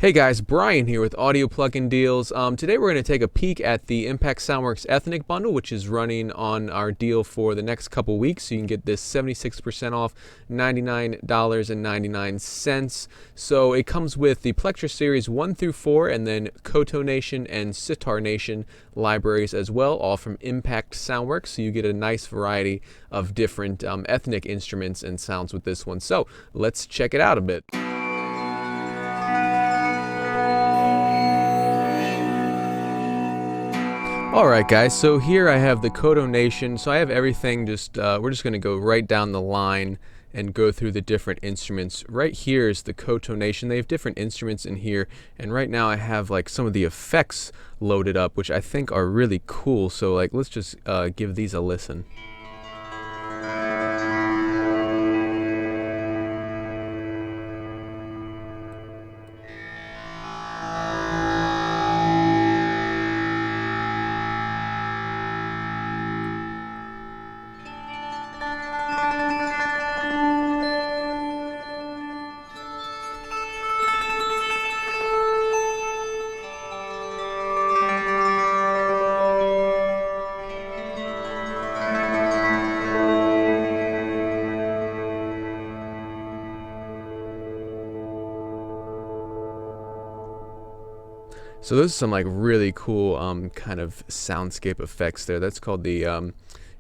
Hey guys, Brian here with Audio Plugin Deals. Today we're going to take a peek at the Impact Soundworks Ethnic Bundle, which is running on our deal for the next couple weeks. So you can get this 76% off, $99.99. So it comes with the Plectra Series 1 through 4, and then Koto Nation and Sitar Nation libraries as well, all from Impact Soundworks. So you get a nice variety of different ethnic instruments and sounds with this one. So let's check it out a bit. Alright guys, so here I have the Koto Nation. So I have everything we're just going to go right down the line and go through the different instruments. Right here is the Koto Nation. They have different instruments in here, and right now I have like some of the effects loaded up, which I think are really cool. So like let's just give these a listen. So those are some like really cool kind of soundscape effects there. That's called the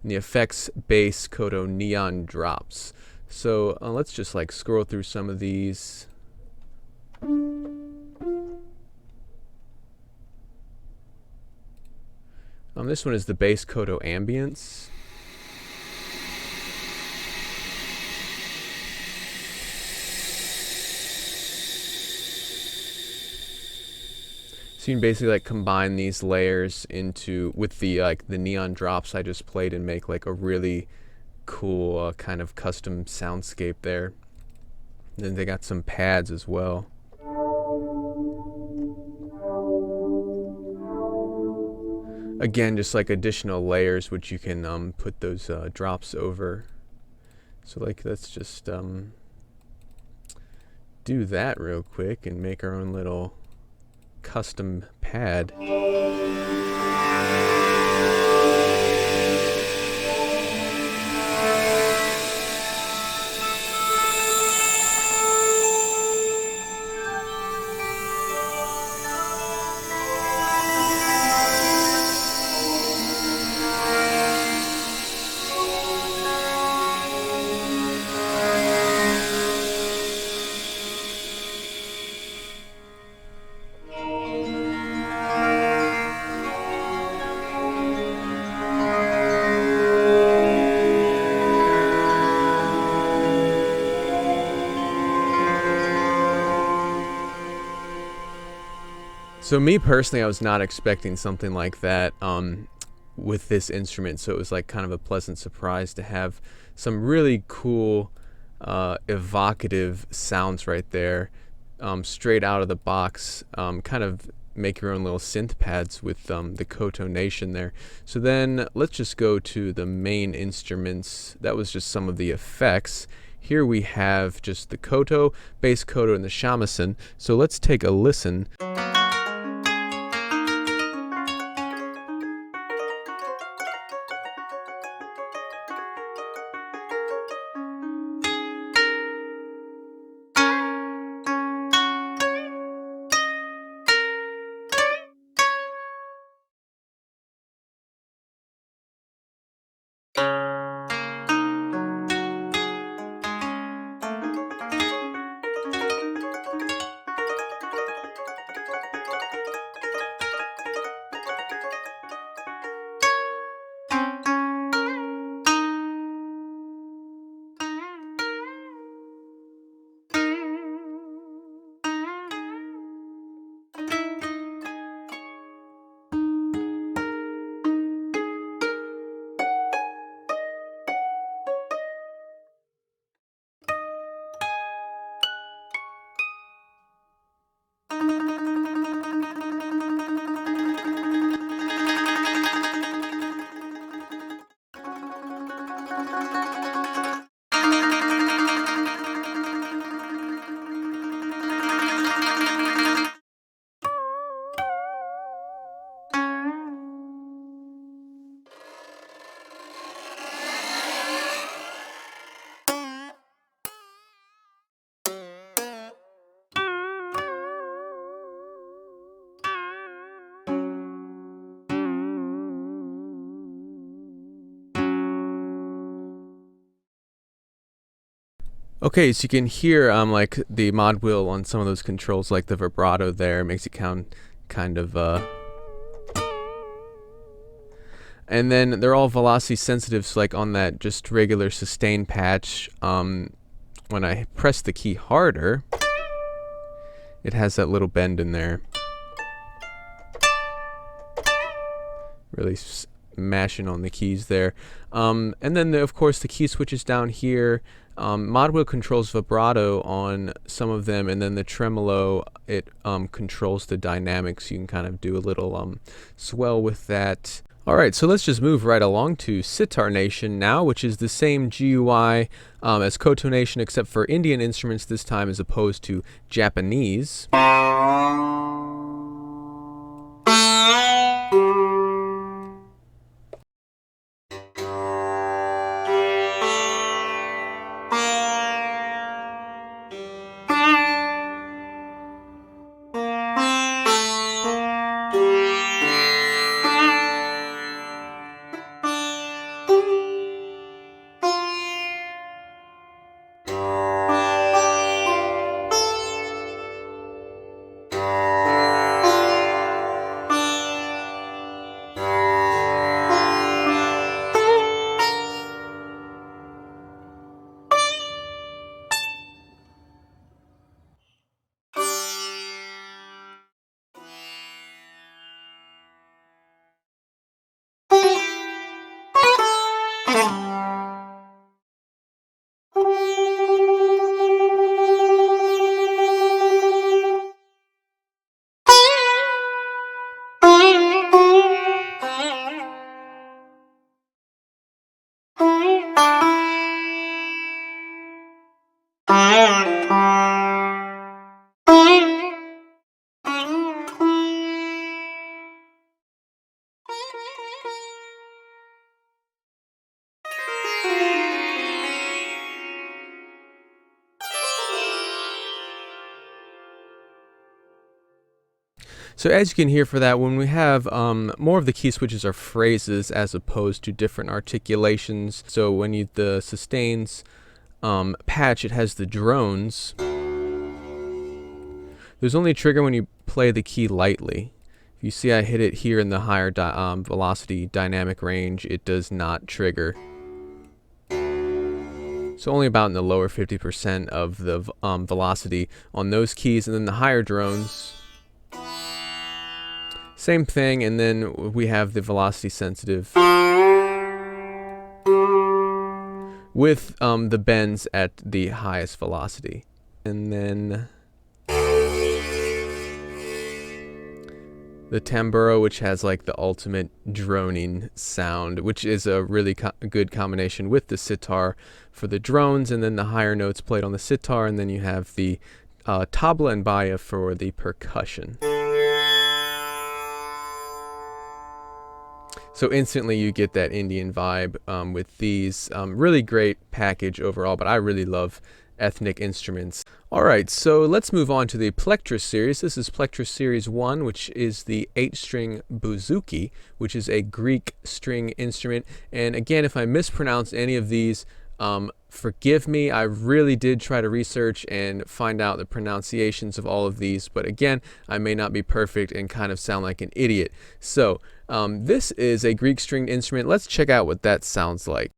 effects bass Koto neon drops. So let's just like scroll through some of these. This one is the bass Koto ambience. So you can basically like combine these layers with the neon drops I just played and make like a really cool kind of custom soundscape there. And then they got some pads as well. Again, just like additional layers which you can put those drops over. So like let's just do that real quick and make our own little custom pad. So me personally, I was not expecting something like that with this instrument, so it was like kind of a pleasant surprise to have some really cool evocative sounds right there, straight out of the box. Kind of make your own little synth pads with the Koto Nation there. So then let's just go to the main instruments. That was just some of the effects. Here we have just the Koto, bass Koto, and the shamisen. So let's take a listen. Okay, so you can hear like the mod wheel on some of those controls, like the vibrato there, makes it kind of and then they're all velocity sensitive, so like on that just regular sustain patch, when I press the key harder, it has that little bend in there. Really mashing on the keys there. And then of course the key switches down here. Mod wheel controls vibrato on some of them, and then the tremolo, it controls the dynamics. You can kind of do a little swell with that. Alright, so let's just move right along to Sitar Nation now, which is the same GUI as Koto Nation, except for Indian instruments this time as opposed to Japanese. So as you can hear for that, when we have more of the key switches are phrases as opposed to different articulations. So when the sustains patch, it has the drones. There's only a trigger when you play the key lightly. If you see I hit it here in the higher velocity dynamic range, it does not trigger. So only about in the lower 50% of the velocity on those keys, and then the higher drones, same thing, and then we have the velocity sensitive with the bends at the highest velocity. And then the tamburo, which has like the ultimate droning sound, which is a really good combination with the sitar for the drones, and then the higher notes played on the sitar, and then you have the tabla and baya for the percussion. So instantly you get that Indian vibe with these. Really great package overall, but I really love ethnic instruments. Alright, so let's move on to the Plectra series. This is Plectra Series 1, which is the 8-string Bouzouki, which is a Greek string instrument. And again, if I mispronounce any of these, forgive me. I really did try to research and find out the pronunciations of all of these, but again, I may not be perfect and kind of sound like an idiot. So this is a Greek stringed instrument. Let's check out what that sounds like.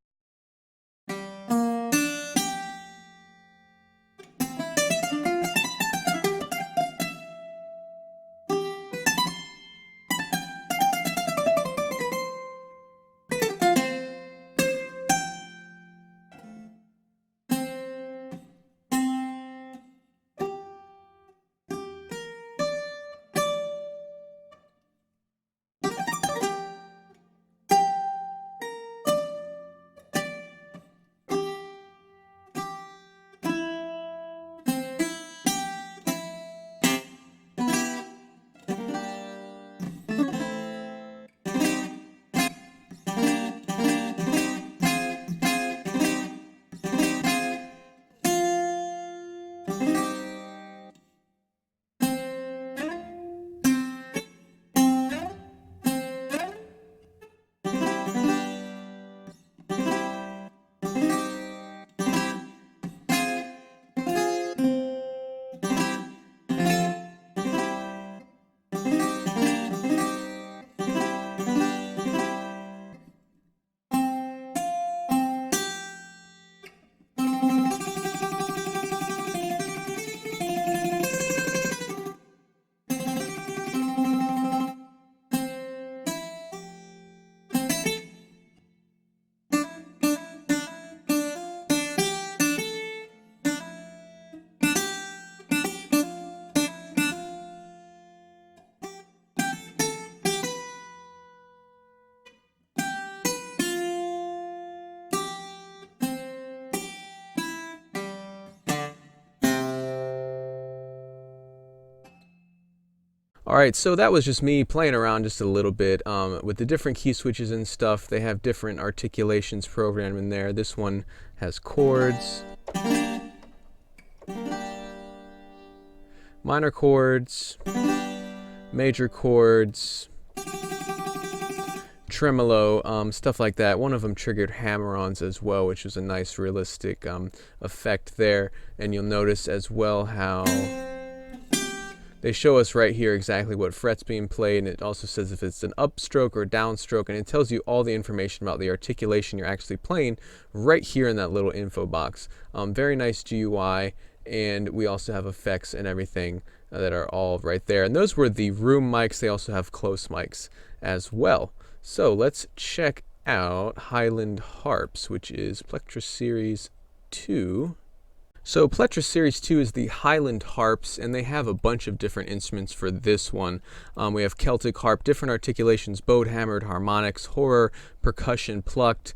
Alright, so that was just me playing around just a little bit with the different key switches and stuff. They have different articulations programmed in there. This one has chords, minor chords, major chords, tremolo, stuff like that. One of them triggered hammer-ons as well, which was a nice realistic effect there. And you'll notice as well how they show us right here exactly what fret's being played, and it also says if it's an upstroke or downstroke, and it tells you all the information about the articulation you're actually playing right here in that little info box. Very nice GUI, and we also have effects and everything that are all right there. And those were the room mics. They also have close mics as well. So let's check out Highland Harps, which is Plectra Series 2. So Plectra Series 2 is the Highland Harps, and they have a bunch of different instruments for this one. We have Celtic harp, different articulations, bowed, hammered, harmonics, horror, percussion, plucked,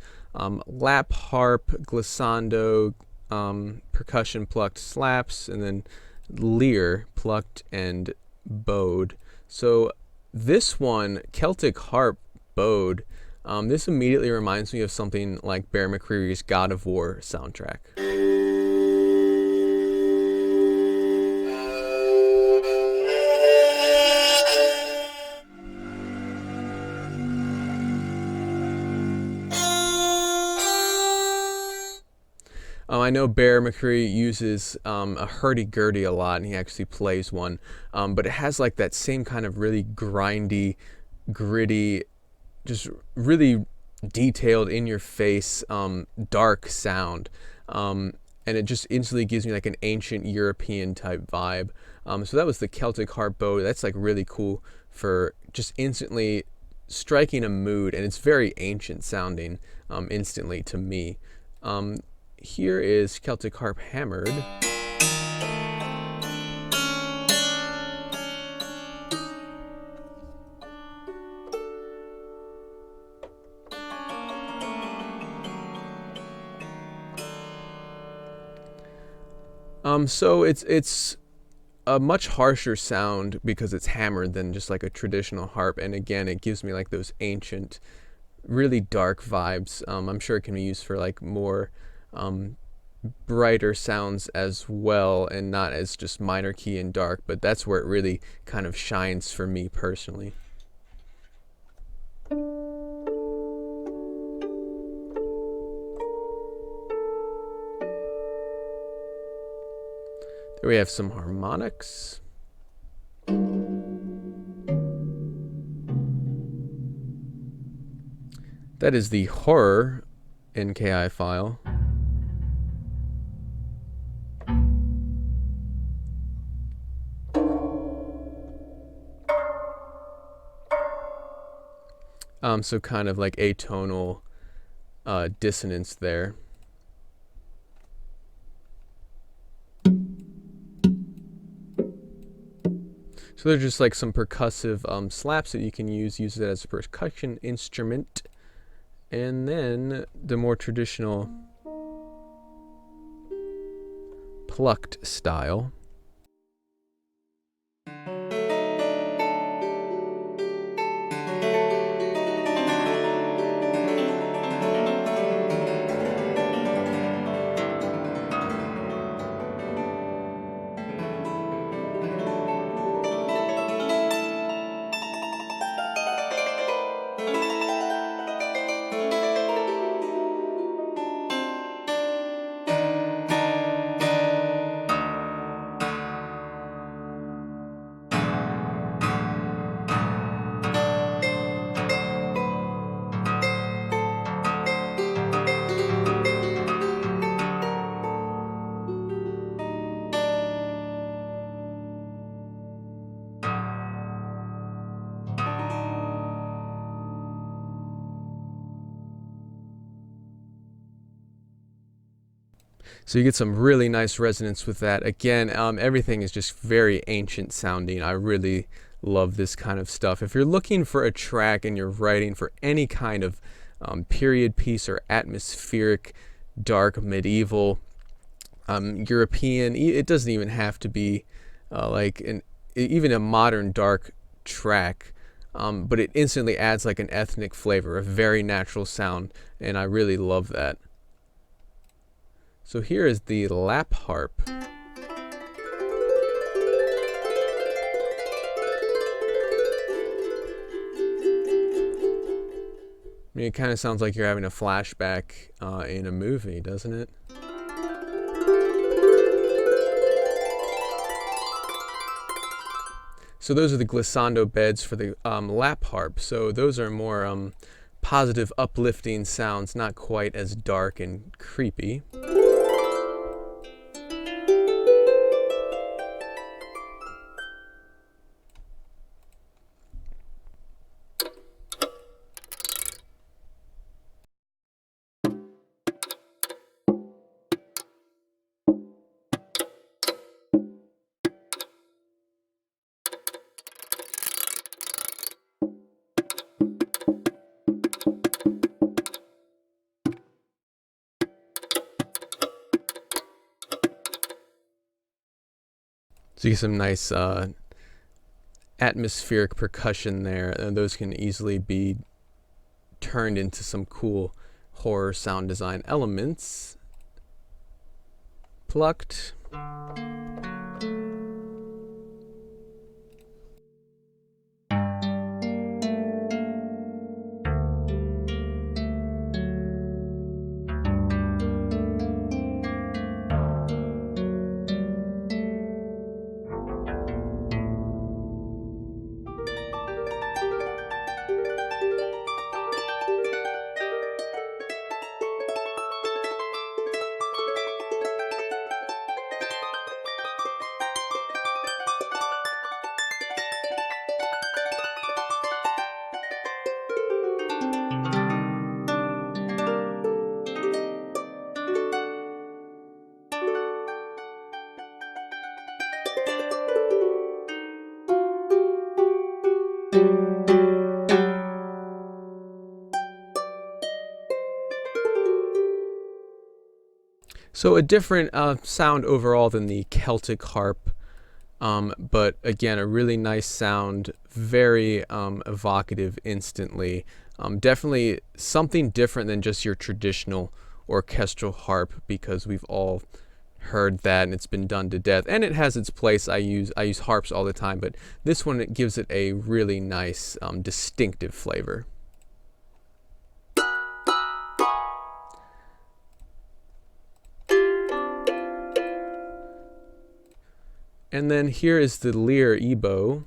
lap harp, glissando, percussion, plucked, slaps, and then lyre, plucked and bowed. So this one, Celtic harp, bowed, this immediately reminds me of something like Bear McCreary's God of War soundtrack. I know Bear McCreary uses a hurdy-gurdy a lot, and he actually plays one, but it has like that same kind of really grindy, gritty, just really detailed, in-your-face, dark sound, and it just instantly gives me like an ancient European type vibe. So that was the Celtic harp bow. That's like really cool for just instantly striking a mood, and it's very ancient sounding instantly to me. Here is Celtic harp hammered. So it's a much harsher sound because it's hammered than just like a traditional harp, and again it gives me like those ancient, really dark vibes. I'm sure it can be used for like more brighter sounds as well, and not as just minor key and dark, but that's where it really kind of shines for me personally. There we have some harmonics. That is the horror NKI file. So kind of like atonal dissonance there. So they're just like some percussive slaps that you can use it as a percussion instrument. And then the more traditional plucked style. So you get some really nice resonance with that. Again, everything is just very ancient sounding. I really love this kind of stuff. If you're looking for a track and you're writing for any kind of period piece or atmospheric, dark, medieval, European, it doesn't even have to be like even a modern dark track, but it instantly adds like an ethnic flavor, a very natural sound, and I really love that. So here is the lap harp. I mean, it kind of sounds like you're having a flashback in a movie, doesn't it? So those are the glissando beds for the lap harp. So those are more positive, uplifting sounds, not quite as dark and creepy. So you get some nice atmospheric percussion there, and those can easily be turned into some cool horror sound design elements. Plucked. So a different sound overall than the Celtic harp, but again, a really nice sound, very evocative instantly. Definitely something different than just your traditional orchestral harp, because we've all heard that and it's been done to death, and it has its place. I use harps all the time, but this one, it gives it a really nice distinctive flavor. And then here is the lyre ebow.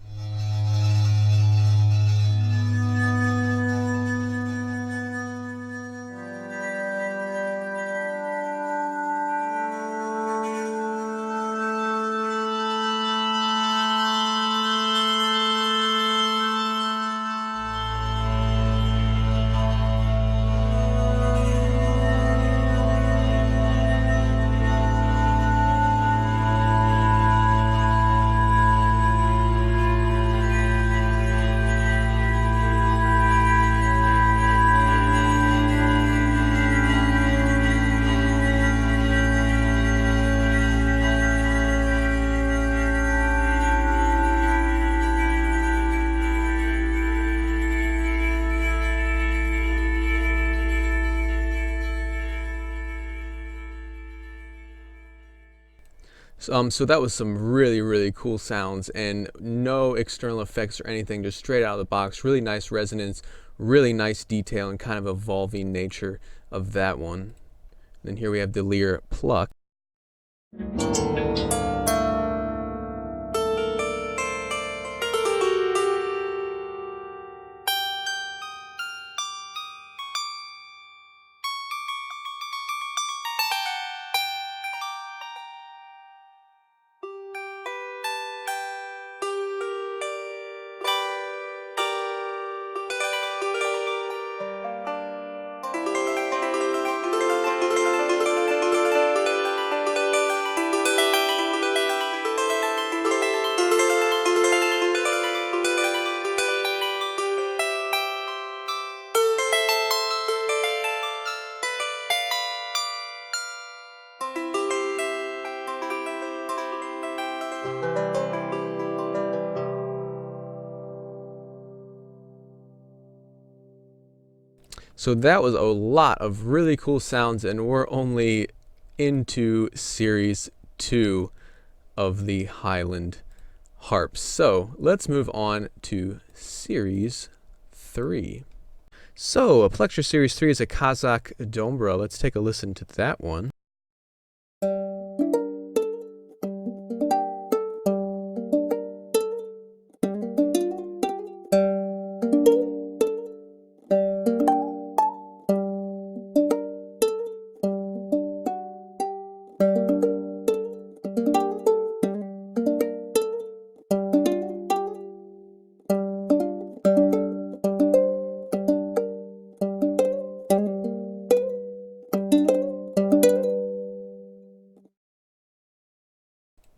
So that was some really, really cool sounds, and no external effects or anything, just straight out of the box. Really nice resonance, really nice detail, and kind of evolving nature of that one. And then here we have the lyre pluck. So that was a lot of really cool sounds, and we're only into series 2 of the Highland harps. So let's move on to series 3. So a Plectra series 3 is a Kazakh Dombra. Let's take a listen to that one.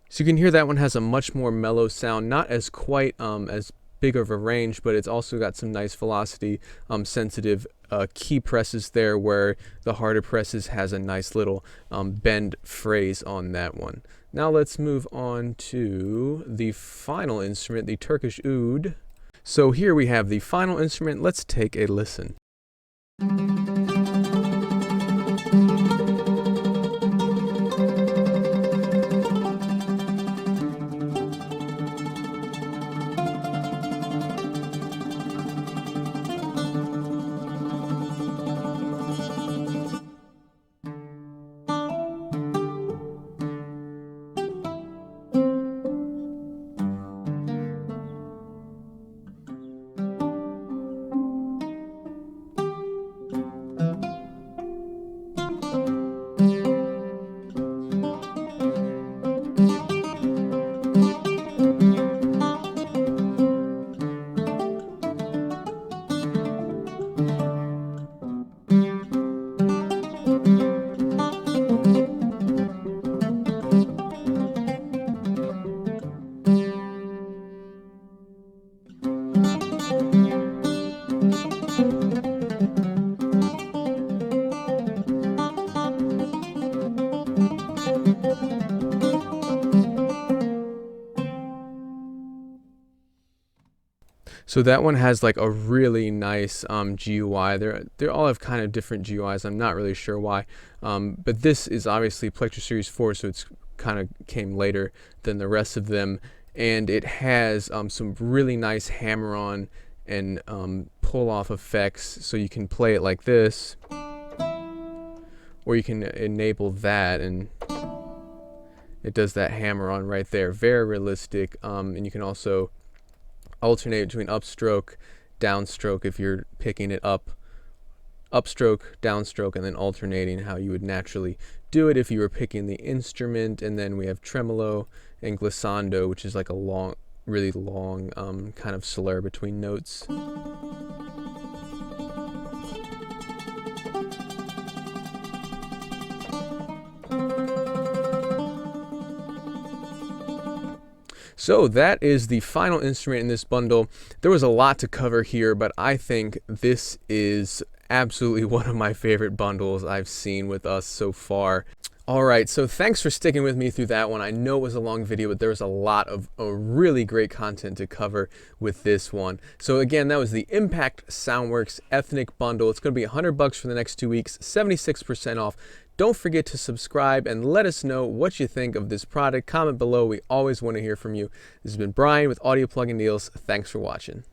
So you can hear that one has a much more mellow sound, not as quite as big of a range, but it's also got some nice velocity sensitive key presses there, where the harder presses has a nice little bend phrase on that one. Now let's move on to the final instrument, the Turkish oud. So here we have the final instrument. Let's take a listen. So that one has like a really nice GUI. They all have kind of different GUIs. I'm not really sure why, but this is obviously Plectra Series 4, so it's kind of came later than the rest of them, and it has some really nice hammer-on and pull-off effects. So you can play it like this, or you can enable that, and it does that hammer-on right there. Very realistic, and you can also alternate between upstroke, downstroke if you're picking it up, upstroke, downstroke, and then alternating how you would naturally do it if you were picking the instrument. And then we have tremolo and glissando, which is like a long, really long kind of slur between notes. So that is the final instrument in this bundle. There was a lot to cover here, but I think this is absolutely one of my favorite bundles I've seen with us so far. Alright, so thanks for sticking with me through that one. I know it was a long video, but there was a lot of really great content to cover with this one. So again, that was the Impact Soundworks Ethnic Bundle. It's going to be $100 for the next 2 weeks, 76% off. Don't forget to subscribe and let us know what you think of this product. Comment below. We always want to hear from you. This has been Brian with Audio Plugin Deals. Thanks for watching.